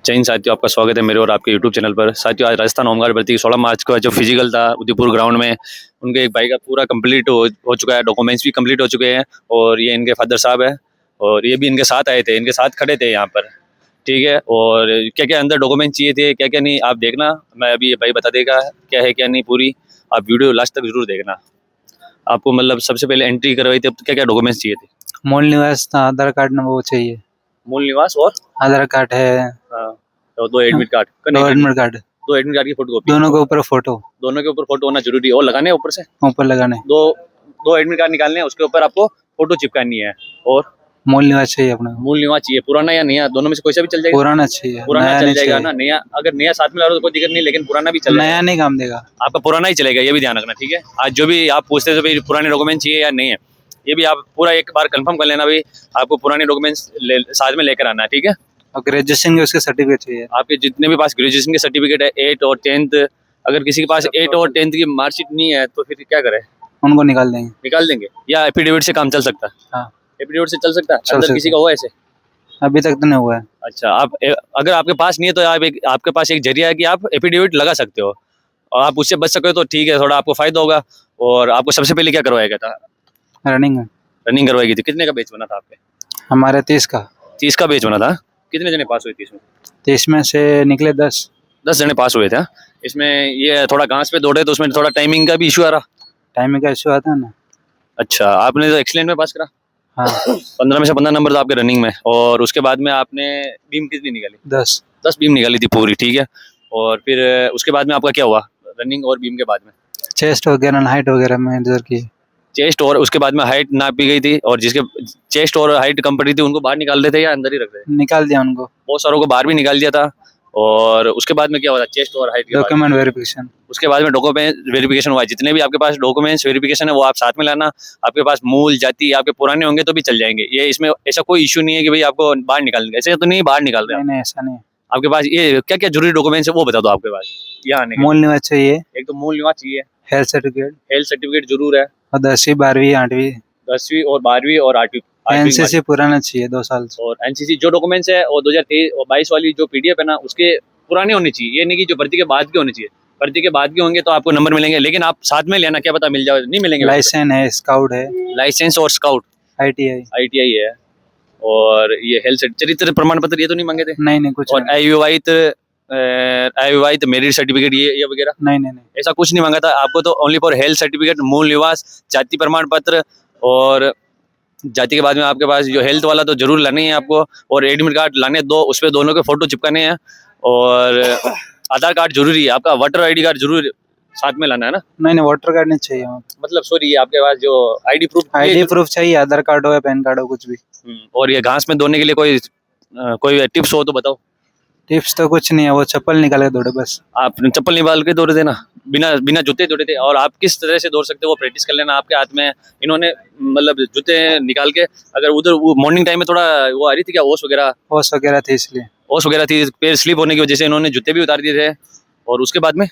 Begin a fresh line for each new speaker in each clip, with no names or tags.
जय हिंद साथियों, आपका स्वागत है मेरे और आपके यूट्यूब चैनल पर। साथियों, आज राजस्थान होमगार्ड भर्ती की 16 मार्च को जो फिजिकल था उदयपुर ग्राउंड में, उनके एक भाई का पूरा कंप्लीट हो चुका है, डॉक्यूमेंट्स भी कंप्लीट हो चुके हैं। और ये इनके फादर साहब है और ये भी इनके साथ आए थे, इनके साथ खड़े थे यहाँ पर। ठीक है, और क्या क्या अंदर डॉक्यूमेंट चाहिए थे, क्या क्या नहीं, आप देखना। मैं अभी ये भाई बता देगा क्या है क्या नहीं पूरी। आप वीडियो लास्ट तक जरूर देखना। आपको मतलब सबसे पहले एंट्री करवाई थी, क्या क्या डॉक्यूमेंट्स चाहिए थे?
मूल निवास आधार कार्ड न वो चाहिए।
मूल निवास और
आधार कार्ड है।
हाँ, तो दो एडमिट कार्ड,
दो एडमिट कार्ड,
दो एडमिट कार्ड की फोटोकॉपी,
दोनों के ऊपर फोटो,
दोनों के ऊपर फोटो होना जरूरी है। और लगाने हैं ऊपर से,
ऊपर लगाने।
दो दो एडमिट कार्ड निकालने हैं, उसके ऊपर आपको फोटो चिपकानी है। और
मूल निवास चाहिए अपना।
मूल निवास चाहिए, पुराना या नया, दोनों में से कोई सा भी चल जाएगा।
पुराना चाहिए,
पुराना
नया
चल
नहीं
जाएगा
चाहिए।
ना। नया अगर नया साथ में ला रहे हो तो कोई दिक्कत नहीं, लेकिन पुराना भी चल
नया
जाएगा।
नहीं काम देगा,
आपका पुराना ही चलेगा, ये भी ध्यान रखना। ठीक है, आज जो भी आप पूछते थे भाई पुराने डॉक्यूमेंट चाहिए या नहीं है, ये भी आप पूरा एक बार कंफर्म कर लेना भाई। आपको पुराने डॉक्यूमेंट्स साथ में लेकर आना है। ठीक है,
और ग्रेजुएशन के उसके सर्टिफिकेट चाहिए।
आपके जितने भी पास ग्रेजुएशन के सर्टिफिकेट है, 8 और 10th, अगर किसी के पास 8 और 10th की मार्कशीट नहीं है तो फिर क्या करें?
उनको निकाल देंगे।
निकाल देंगे या एफिडेविट से काम चल सकता है?
हाँ,
एफिडेविट से चल सकता है।
चल
अंदर
सकता
किसी
है।
का हुआ ऐसे?
अभी तक तो नहीं हुआ है।
अच्छा, आप अगर आपके पास नहीं है तो आप आपके पास एक जरिया है कि आप एफिडेविट लगा सकते हो और आप उससे बच सके तो ठीक है, थोड़ा आपको फायदा होगा। और आपको सबसे पहले क्या करवाया गया था?
रनिंग है।
रनिंग करवाई गई थी। कितने का बैच बना था आपके?
हमारे 30 का।
30 का बैच बना था। कितने जने पास हुए थे इसमें?
30 में से निकले 10।
10 जने पास हुए थे। हाँ? इसमें ये थोड़ा घास पे दौड़े तो उसमें थोड़ा टाइमिंग का भी इशू आ रहा।
टाइमिंग का इशू आता है ना।
अच्छा, आपने तो एक्सीलेंट में पास करा।
हाँ,
15 में से 15 नंबर था आपके रनिंग में। और उसके बाद में आपने बीम कितनी निकाली?
10।
10 बीम निकाली थी पूरी। ठीक है, और फिर उसके बाद में आपका क्या हुआ रनिंग और बीम के बाद में?
चेस्ट वगैरह हाइट वगैरह में इधर की।
चेस्ट और उसके बाद में हाइट नापी गई थी, और जिसके चेस्ट और हाइट कम पड़ी थी उनको बाहर निकाल रहे थे या अंदर ही रख रहे थे?
निकाल दिया उनको।
बहुत सारों को बाहर भी निकाल दिया था। और उसके बाद में क्या हुआ था चेस्ट और हाइट के बाद?
Document verification.
उसके बाद में डॉक्यूमेंट वेरिफिकेशन हुआ। जितने भी आपके पास डॉक्यूमेंट्स वेरिफिकेशन है वो आप साथ में लाना। आपके पास मूल जाति आपके पुराने होंगे तो भी चल जाएंगे। ये इसमें ऐसा कोई इशू नहीं है कि भाई आपको बाहर निकाल देंगे, ऐसे तो नहीं बाहर निकाल रहे।
नहीं नहीं, ऐसा नहीं।
आपके पास ये क्या क्या जरूरी डॉक्यूमेंट्स है वो बता दो आपके पास यहाँ आने के।
मूल निवास चाहिए,
एक तो मूल निवास चाहिए,
हेल्थ सर्टिफिकेट,
हेल्थ सर्टिफिकेट जरूर है,
और 10वीं 12वीं 8वीं।
10वीं और 12वीं और 8वीं।
एनसीसी पुराना चाहिए 2 साल से।
और एनसीसी जो डॉक्यूमेंट्स है और 2023 और 22 वाली जो पीडीएफ है ना, उसके पुराने होने चाहिए। ये नहीं कि जो भर्ती के बाद के होने चाहिए। भर्ती के बाद के होंगे तो आपको नंबर मिलेंगे, लेकिन आप साथ में लेना, क्या पता मिल जाए, नहीं मिलेंगे।
लाइसेंस है, स्काउट है,
लाइसेंस और स्काउट,
ITI।
आईटीआई है, और ये हेल्थ चरित्र प्रमाण पत्र ये तो नहीं मांगे थे?
नहीं नहीं, कुछ
और
नहीं।
आईवीवाई मेरिट सर्टिफिकेट ये वगैरह
नहीं नहीं नहीं।
ऐसा कुछ नहीं मांगा था आपको। तो ओनली फॉर हेल्थ सर्टिफिकेट, मूल निवास, जाति प्रमाण पत्र, और जाति के बाद में आपके पास जो हेल्थ वाला तो जरूर लाना ही है आपको। और एडमिट कार्ड लाने दो, उस पर दोनों के फोटो चिपकाने हैं। और आधार कार्ड जरूरी है आपका, वोटर आईडी कार्ड जरूर साथ में लाना है ना।
नहीं नहीं, वोटर कार्ड नहीं चाहिए।
मतलब सॉरी, आपके पास जो आईडी प्रूफ
चाहिए, आधार कार्ड हो या पैन कार्ड हो, कुछ भी।
और ये घास में दौड़ने के लिए कोई टिप्स हो तो बताओ।
टिप्स तो कुछ नहीं है, वो चप्पल निकाल के दौड़े बस।
आप चप्पल निकाल के दौड़े थे ना, बिना बिना जूते दौड़े थे। और आप किस तरह से दौड़ सकते हो वो प्रैक्टिस कर लेना, आपके हाथ में है। इन्होंने मतलब जूते निकाल के, अगर उधर वो मॉर्निंग टाइम में थोड़ा वो आ रही थी क्या, ओस वगैरह
थी, इसलिए
ओस वगैरह थी, पैर स्लिप होने की वजह से इन्होंने जूते भी उतार दिए थे। और उसके बाद में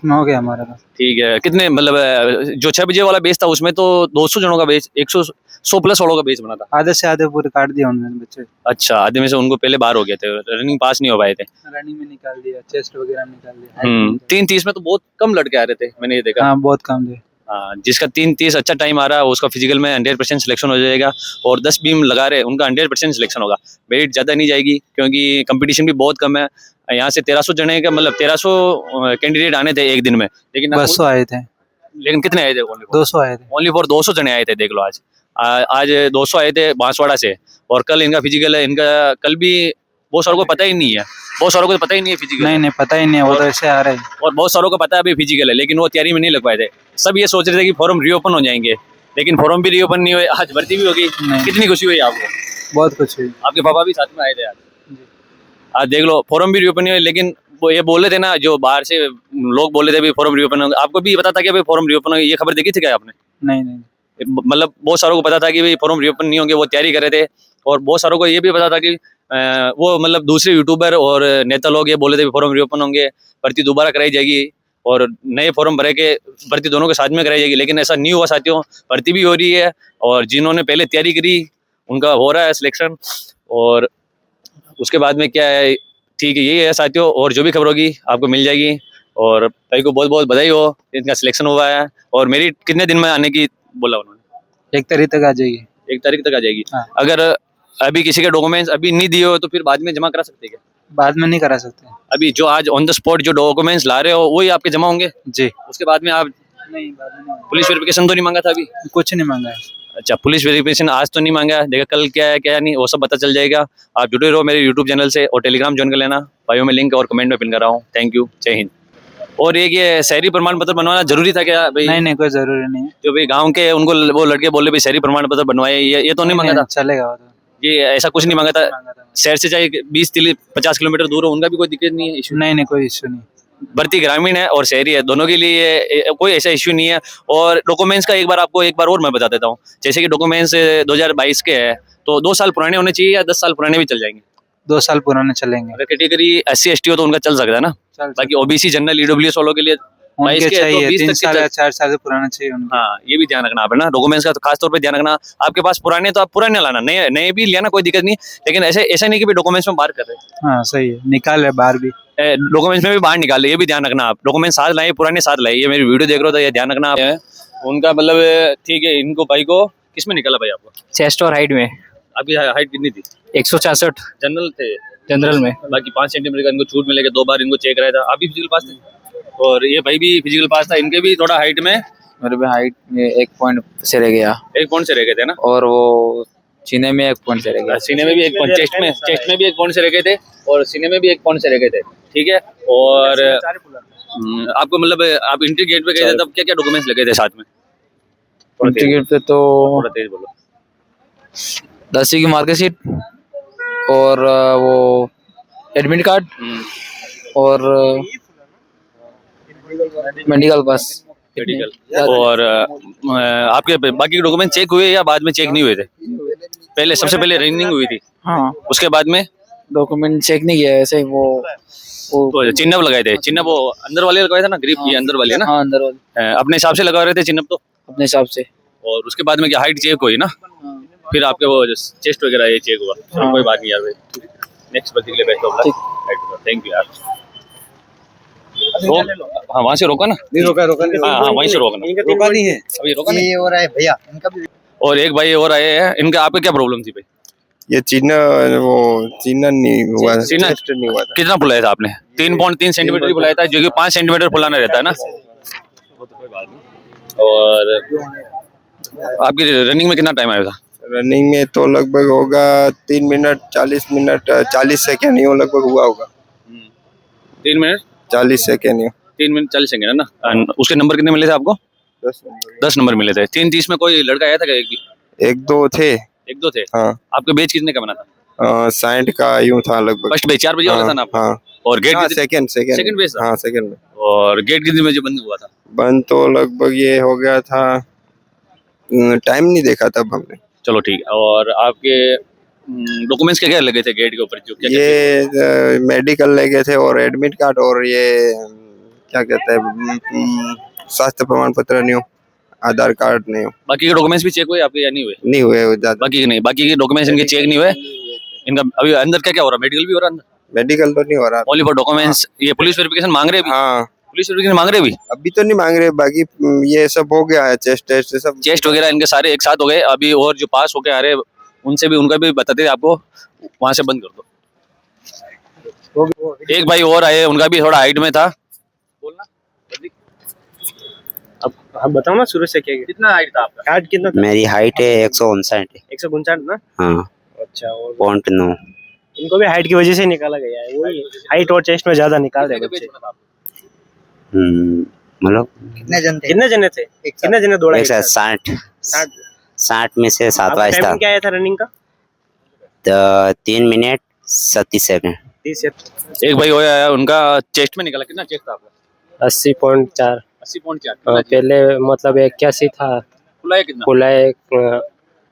हो गया हमारा तो।
ठीक है, कितने मतलब जो 6 बजे वाला बेच था उसमें तो 200 जनों का बेच, 100 प्लस वालों का बेच बना था।
आधे से आधे पूरे काट दिया उन्होंने बच्चे।
अच्छा, आधे में से उनको पहले बाहर हो गए थे, रनिंग पास नहीं हो पाए थे।
रनिंग में निकाल दिया, चेस्ट वगैरह निकाल दिया।
3:30 में तो बहुत कम लड़के आ रहे थे, मैंने ये देखा।
हाँ, बहुत कम थे।
हाँ, जिसका 3:30 अच्छा टाइम आ रहा है उसका फिजिकल में 100% सिलेक्शन हो जाएगा। और 10 बीम लगा रहे उनका 100% सिलेक्शन होगा। मेरिट ज़्यादा नहीं जाएगी क्योंकि कंपटीशन भी बहुत कम है। यहाँ से 1300 जने का मतलब 1300 कैंडिडेट आने थे एक दिन में, लेकिन
200 आए थे।
लेकिन कितने आए थे?
200 आए थे।
ओनली फॉर 200 जने आए थे। देख लो आज 200 आए थे बांसवाड़ा से। और कल इनका फिजिकल है, इनका कल भी बहुत सारों को पता ही नहीं है। बहुत सारों को पता ही नहीं है फिजिकल।
नहीं पता ही नहीं है, वो तो ऐसे आ रहे हैं।
और बहुत सारों को पता है अभी फिजिकल है, लेकिन वो तैयारी में नहीं लग पाए थे। सब ये सोच रहे थे कि फॉर्म रीओपन हो जाएंगे, लेकिन फॉर्म भी रीओपन नहीं हुए। आज भर्ती भी होगी। कितनी खुशी हुई आपको?
बहुत खुश हुई।
आपके पापा भी साथ में आए थे आज देख लो, फॉर्म भी रीओपन नहीं हुए, लेकिन वो ये बोल रहे थे ना, जो बाहर से लोग बोल रहे थे फॉर्म रीओपन होगा। आपको भी पता था कि फॉर्म रीओपन होगी? ये खबर देखी थी क्या आपने?
नहीं।
मतलब बहुत सारों को पता था कि भाई फॉर्म रीओपन नहीं होंगे, वो तैयारी कर रहे थे। और बहुत सारों को ये भी पता था कि वो मतलब दूसरे यूट्यूबर और नेता लोग ये बोले थे फॉर्म रीओपन होंगे, भर्ती दोबारा कराई जाएगी और नए फॉर्म भरे के भर्ती दोनों के साथ में कराई जाएगी। लेकिन ऐसा नहीं हुआ साथियों, भर्ती भी हो रही है और जिन्होंने पहले तैयारी करी उनका हो रहा है सिलेक्शन। और उसके बाद में क्या है, ठीक है, यही है साथियों, और जो भी खबर होगी आपको मिल जाएगी। और भाई को बहुत बहुत बधाई हो, इनका सिलेक्शन हुआ है। और मेरी कितने दिन में आने की बोला उन्होंने?
1 तारीख तक आ जाएगी।
1 तारीख तक आ जाएगी।
हाँ।
अगर अभी किसी के डॉक्यूमेंट्स अभी नहीं दिए हो तो फिर बाद में जमा करा सकते हैं क्या?
बाद में नहीं करा सकते।
अभी जो आज ऑन द स्पॉट जो डॉक्यूमेंट्स ला रहे हो वही आपके जमा होंगे,
जी
उसके बाद में आप
नहीं, बाद में नहीं,
पुलिस वेरिफिकेशन तो नहीं मांगा था अभी?
कुछ नहीं मांगा है।
अच्छा, पुलिस वेरिफिकेशन आज तो नहीं मांगा है, देखा कल क्या है क्या नहीं वो सब पता चल जाएगा। आप जुड़े रहो मेरे यूट्यूब चैनल से, और टेलीग्राम ज्वाइन कर लेना, बायो में लिंक और कमेंट में पिन कर रहा हूँ। थैंक यू, जय हिंद। और ये शहरी प्रमाण पत्र बनवाना जरूरी था क्या भाई?
नहीं नहीं, कोई जरूरी नहीं है।
जो भाई गांव के उनको वो लड़के बोले भाई शहरी प्रमाण पत्र बनवाए, ये तो नहीं मांगा था?
चलेगा वो तो।
ये ऐसा कुछ नहीं मांगा था?
मांगा था।
शहर से चाहे 20-50 किलोमीटर दूर हो, उनका भी कोई दिक्कत नहीं है, इशू?
नहीं, कोई इश्यू नहीं।
भर्ती ग्रामीण है और शहरी है, दोनों के लिए कोई ऐसा इश्यू नहीं है। और डॉक्यूमेंट्स का एक बार और मैं बता देता हूँ। जैसे कि डॉक्यूमेंट्स 2022 के हैं तो 2 साल पुराने होने चाहिए या 10 साल पुराने भी चल जाएंगे?
2 साल पुराने चलेंगे।
अगर कैटेगरी SC ST हो तो उनका चल सकता है ना। बाकी OBC जनरल EWS वालों के लिए 22
उनके
के है तो
चाहिए
20
3
तक के
साल या
चल।
4 साल से पुराना चाहिए उनके।
हाँ, ये भी ध्यान रखना आप है ना, डॉक्यूमेंट्स का तो खास तौर पे ध्यान रखना। आपके पास पुराने तो आप पुराने लाना, नए नए भी लेना, कोई दिक्कत नहीं। लेकिन ऐसा नहीं कि भी डॉक्यूमेंट्स में बाहर कर रहे हैं,
हाँ सही है, निकाल है बाहर भी।
डॉक्यूमेंट्स में भी बाहर निकाल ले, ये भी ध्यान रखना आप। डॉक्यूमेंट साथ लाए, पुराने साथ लाए, ये मेरी वीडियो देख रहे हो तो ये ध्यान रखना आप। उनका मतलब ठीक है, इनको भाई को किस में निकाला भाई आपको?
चेस्ट और हाइट में
आपकी हाइट कितनी थी?
166
जनरल थे?
जनरल में।
बाकी 5 सेंटीमीटर का इनको छूट मिलेगा, 2 बार इनको चेक कराया था। आप भी फिजिकल पास थे और ये भाई भी फिजिकल पास था, इनके भी थोड़ा हाइट में
मेरे भी हाइट में 1 पॉइंट से रह गया
1 पॉइंट से रह गए थे ना,
और वो सीने में 1 पॉइंट से रह गया।
सीने में भी 1 पॉइंट, चेस्ट में भी 1 पॉइंट से रह गए थे और सीने में भी 1 पॉइंट से रह गए थे। ठीक है, और आपको मतलब आप इंट्री गेट पे गए थे तब क्या क्या डॉक्यूमेंट्स लगे थे साथ में?
टिकट पे तो
थोड़ा तेज बोलो।
10वीं की मार्कशीट और वो एडमिट कार्ड और मेडिकल पास।
मेडिकल और आपके बाकी डॉक्यूमेंट चेक हुए या बाद में चेक नहीं हुए थे? पहले सबसे पहले रनिंग हुई थी,
हाँ,
उसके बाद में
डॉक्यूमेंट चेक नहीं किया, ऐसे ही वो
तो चिन्ह लगाए थे। चिन्ह वो अंदर वाले लगवाए थे ना, ग्रिप ये अंदर वाले है ना?
हाँ, अंदर वाले
अपने हिसाब से लगा रहे थे चिन्ह तो,
अपने हिसाब से।
और उसके बाद में क्या हाइट चेक हुई ना, फिर आपके वो चेस्ट वगैरह ये चेक हुआ। चलो कोई बात नहीं यार भाई, नेक्स्ट भर्ती के लिए best of luck. Thank you यार। हाँ, वहाँ से रोका ना?
नहीं रोका
हाँ, वहीं से रोकना,
रोका नहीं है
अभी रोका नहीं।
ये हो रहा है भैया इनका भी।
और एक भाई और आए हैं, इनका आपको क्या प्रॉब्लम थी भाई?
ये चिन्ह नहीं हुआ,
चिन्ह
टेस्ट नहीं हुआ था।
कितना फुलाया था आपने? 3.3 सेंटीमीटर ही फुलाया था, जो कि 5 सेंटीमीटर फुलाना रहता है ना। और आपकी रनिंग में कितना टाइम आया था?
रनिंग में तो लगभग होगा 3 मिनट 40 सेकेंड ही लगभग हुआ होगा।
3 मिनट
40 सेकेंड
3 मिनट 40 सेकंड है ना। And उसके नंबर कितने मिले थे आपको? 10 नंबर मिले थे। 3:30 में कोई लड़का आया था क्या? एक भी?
1-2 थे।
1-2 थे।
हाँ,
आपका बैच कितने का बना था?
60 का यूं था लगभग।
फर्स्ट बैच 4 बजे वाला था ना आपका?
हाँ,
और गेट
सेकेंड
सेकंड बैच था?
हाँ, सेकेंड में
और गेट कितने बजे बंद हुआ था?
बंद तो लगभग ये हो गया था, टाइम नहीं देखा तब हमने।
चलो ठीक है। और आपके डॉक्यूमेंट्स क्या क्या लगे थे गेट के ऊपर? जो क्या
ये मेडिकल लगे थे और एडमिट कार्ड और ये क्या कहते हैं स्वास्थ्य प्रमाण पत्र नहीं हो, आधार कार्ड नहीं हो।
बाकी के डॉक्यूमेंट्स भी चेक हुए आपके या नहीं हुए?
नहीं हुए ज्यादा।
बाकी के नहीं, बाकी के डॉक्यूमेंट्स इनके चेक नहीं हुए। इनका अभी अंदर क्या क्या हो रहा है? मेडिकल भी हो रहा है अंदर?
मेडिकल तो नहीं हो रहा।
Only for documents. ये पुलिस वेरिफिकेशन मांग रहे हैं अभी?
हाँ,
पुलिस वेरिफिकेशन मांग रहे हैं अभी?
अभी तो नहीं मांग रहे, बाकी ये सब हो गया है, चेस्ट टेस्ट सब।
चेस्ट वगैरह इनके सारे एक साथ हो गए अभी। और जो पास होके आ रहे हैं उनसे भी, उनका भी बताते थे आपको, वहां से बंद कर दो। एक भाई और आए, उनका भी थोड़ा हाइट में था। बोलना
अब हम बताओ ना शुरू से क्या
कितना हाइट था आपका?
हाइट कितना था?
मेरी हाइट है 159 है।
159 ना।
हाँ,
अच्छा, और
0.9।
इनको भी हाइट की वजह से निकाला गया है, वही हाइट और चेस्ट में ज्यादा निकाल रहे बच्चे।
मतलब
कितने जने थे? कितने जने दौड़ा?
160 60 में से 7वां
टाइम
स्थान।
क्या आया था रनिंग का?
तो 3 मिनट 37 सेकंड।
30 से
एक भाई और आया, उनका चेस्ट में निकाला। कितना चेस्ट था आपका?
80.4।
80.4।
पहले मतलब 81 था,
फुला है कितना?
फुला है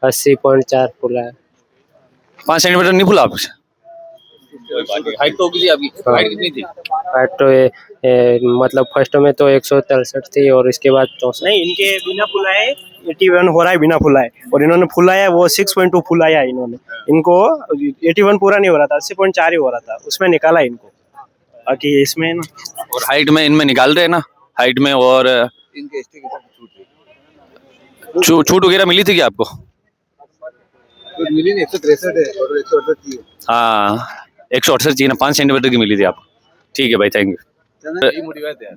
80.4 फुला है।
5 सेंटीमीटर नहीं फुला आपसे? हाइट तो होगी आपकी? हाइट कितनी थी?
हाइट तो मतलब फर्स्ट में तो 163 थी और इसके बाद 64। नहीं, इनके बिना फुलाए 81 हो रहा है बिना फुलाए, और इन्होंने फुलाया वो 6.2 फुलाया है इन्होंने। इनको 81 पूरा नहीं हो रहा था, 80.4 ही हो रहा था, उसमें निकाला इनको। बाकी इसमें ना
और हाइट में इनमें निकाल रहे हैं ना, हाइट में। और छूट वगैरह मिली थी क्या आपको?
मिली नहीं, 163 है और 168 थी।
हाँ 168 चाहिए ना, 5 सेंटीमीटर की मिली थी आपको। ठीक है भाई, थैंक यू।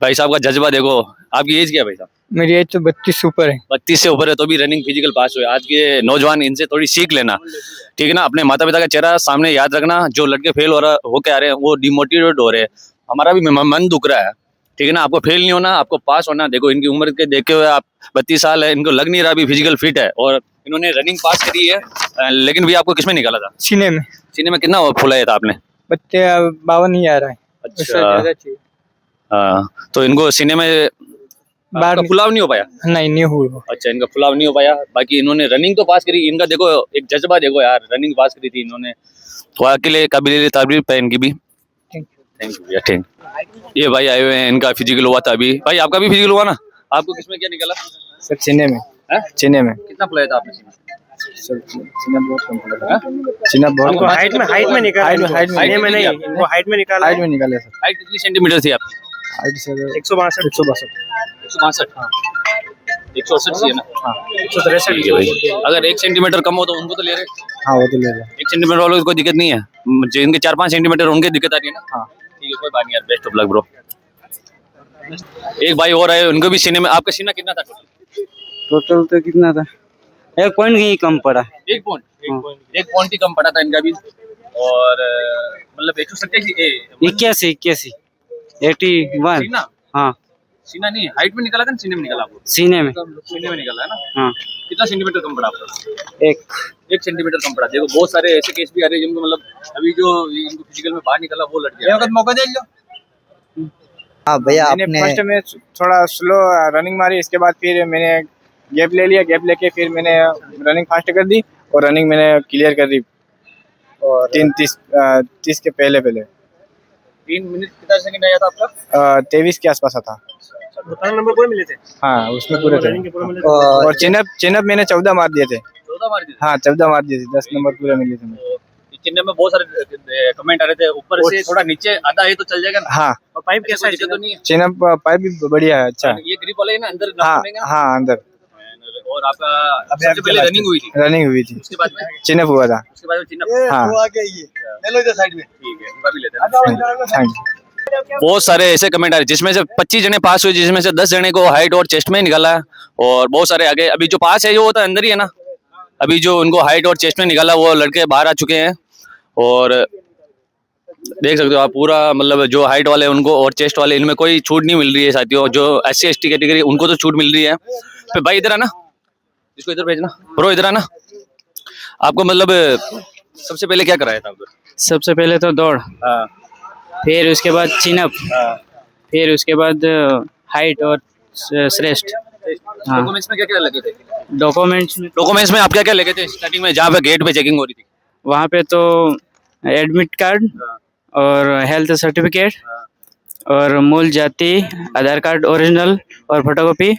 भाई साहब का जज्बा देखो। आपकी एज क्या है भाई साहब?
मेरी एज तो 32 ऊपर है।
32 से ऊपर है तो भी रनिंग फिजिकल पास हुए। आज के नौजवान इनसे थोड़ी सीख लेना, ठीक है ना। अपने माता पिता का चेहरा सामने याद रखना। जो लड़के फेल होके आ रहे हैं वो डिमोटिवेट हो रहे हैं। हमारा भी मन दुख रहा है, ठीक है ना। आपको फेल नहीं होना, आपको पास होना। देखो इनकी उम्र के देखे हुए आप 32 साल है, इनको लग नहीं रहा अभी फिजिकल फिट है, और इन्होंने रनिंग पास करी है। लेकिन भी आपको किसमें निकाला था?
सीने में।
सीने में कितना फुलाया था आपने?
बच्चे 52 ही आ रहा है।
अच्छा हाँ, तो इनको सीने में आपका फुलाव नहीं हो पाया?
नहीं हुआ।
अच्छा, इनका फुलाव नहीं हो पाया। बाकी इन्होंने रनिंग तो पास करी। इनका देखो एक जज्बा देखो यार, रनिंग पास करी थी इन्होंने, तो आपके लिए काबिल तारीफ है इनकी भी। थैंक यू भैया, थैंक। ये भाई आए हुए हैं, इनका फिजिकल हुआ था अभी। भाई आपका भी फिजिकल हुआ ना? आपको किसमें क्या निकाला?
सर सीने में। सीने में
कितना फुलाया था आपने सीने?
सीना बहुत कम पड़ा। सीना बहुत
हाइट में निकाला, हाइट में नहीं, वो हाइट में निकाला,
हाइट में निकाले सर।
हाइट कितनी सेंटीमीटर थी आपकी?
Height sir
162
162। हाँ 168 चाहिए ना।
हाँ
163
ठीक है भाई। अगर 1 सेंटीमीटर कम हो तो उनको तो ले रहे।
हाँ वो तो ले रहा।
1 सेंटीमीटर वालों को कोई दिक्कत नहीं है, जिनके 4-5 सेंटीमीटर उनके दिक्कत आ रही है ना।
हाँ
ठीक है, कोई बात नहीं यार, बेस्ट ऑफ लक ब्रो। एक भाई और आए, उनको भी सीने में। आपका सीना कितना था टोटल?
टोटल तो कितना था? 1 पॉइंट ही कम पड़ा।
1 पॉइंट ही कम पड़ा था इनका भी। और मतलब 187
81 81
सीना।
हाँ
सीना नहीं, हाइट में निकाला था ना, सीने में निकाला आपको?
सीने में।
सीने में निकाला है ना।
हाँ
कितना सेंटीमीटर कम पड़ा आपको?
1
सेंटीमीटर कम पड़ा। देखो बहुत सारे ऐसे केस भी आ रहे हैं जिनको मतलब अभी जो इनको फिजिकल में बाहर निकाला वो लड़ गया।
मौका दे लो। हाँ भैया,
मैंने फर्स्ट में थोड़ा स्लो रनिंग मारी, इसके बाद फिर मैंने गैप ले लिया। गैप लेके फिर मैंने रनिंग फास्ट कर दी और रनिंग मैंने क्लियर कर दी। और 3:30 के पहले
3 मिनट कितना सेकंड आया था आपका?
23 के आसपास था।
12 नंबर पूरे मिले थे।
हाँ उसमें पूरे थे।
रनिंग के पूरे मिले थे।
और चिनअप मैंने 14 मार दिए थे।
14 मार दिए थे?
हाँ 14 मार दिए थे, 10 नंबर पूरे मिले थे।
तो चिन्ह में बहुत सारे कमेंट आ रहे थे, ऊपर से थोड़ा नीचे आधा है तो चल जाएगा ना?
हाँ
और पाइप कैसा है?
तो नहीं है?
चिनअप पाइप भी बढ़िया है, अच्छा।
ये ग्रिप वाला है ना, अंदर
हाँ
घुसेगा ना?
हाँ अंदर।
और आपका सबसे पहले रनिंग हुई थी,
रनिंग हुई थी,
उसके बाद में
चिनअप हुआ था।
उसके बाद में चिन्ह।
हाँ
ले लो इधर साइड में।
ठीक है, उनका भी लेते हैं।
Thank you.
बहुत सारे ऐसे कमेंट आ रहे जिसमें से 25 जने पास हुए, जिसमें से 10 जने को हाइट और चेस्ट में निकाला है, और बहुत सारे आगे। अभी जो पास है वो तो अंदर ही है ना। अभी जो उनको हाइट और चेस्ट में निकाला वो लड़के बाहर आ चुके हैं। और देख सकते हो आप पूरा, मतलब जो हाइट वाले उनको और चेस्ट वाले, इनमें कोई छूट नहीं मिल रही है साथियों। जो SC ST कैटेगरी उनको तो छूट मिल रही है। फिर भाई इधर आना, इसको इधर भेजना। ब्रो इधर आना। आपको मतलब सबसे पहले क्या कराया था उधर?
सबसे पहले तो दौड़,
हाँ
फिर उसके बाद चिनअप,
हाँ।
फिर उसके बाद हाइट और श्रेष्ठ। हाँ
डॉक्यूमेंट्स में क्या क्या लगे थे?
डॉक्यूमेंट्स
में आप क्या क्या लगे थे स्टार्टिंग में, जहाँ पे गेट पे चेकिंग हो रही थी?
वहाँ पे तो एडमिट कार्ड और हेल्थ सर्टिफिकेट और मूल जाति, आधार कार्ड ओरिजिनल और फोटोकॉपी,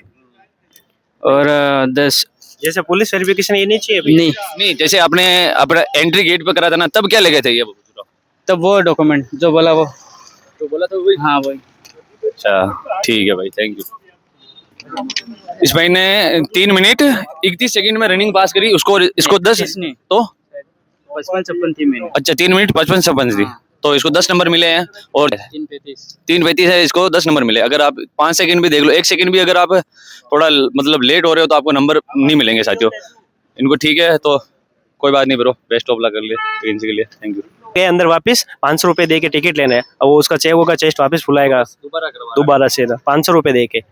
और 10
जैसे पुलिस वेरिफिकेशन ये नहीं चाहिए अभी?
नहीं, जैसे आपने अपना एंट्री गेट पे करा था ना, तब क्या लगे थे ये?
तब वो डॉक्यूमेंट जो बोला वो
तो बोला तो वही।
हाँ वही।
अच्छा ठीक है भाई, थैंक यू। इस भाई ने 3 मिनट 31 सेकंड में रनिंग पास करी। इसको 10
किसने?
तो
55 थी मैंने।
अच्छा 3 मिनट 55 थी, तो इसको 10 नंबर मिले हैं। और 3:35 है, इसको 10 नंबर मिले। अगर आप 5 सेकंड भी देख लो, 1 सेकंड भी अगर आप थोड़ा मतलब लेट हो रहे हो तो आपको नंबर नहीं मिलेंगे साथियों इनको। ठीक है, तो कोई बात नहीं ब्रो, बेस्ट ऑफ लक कर लिए के लिए। Thank you.
के अंदर वापस 500 रुपए दे के टिकट लेना है, और वो उसका चेक होगा, चेस्ट वापस फुलाएगा दोबारा से 500 रुपए दे के।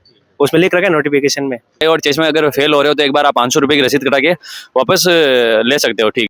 उसमें लिख रखा है नोटिफिकेशन में।
और चेस्ट में अगर फेल हो रहे हो तो एक बार आप 500 रुपए की रसीद कटा के वापस ले सकते हो। ठीक।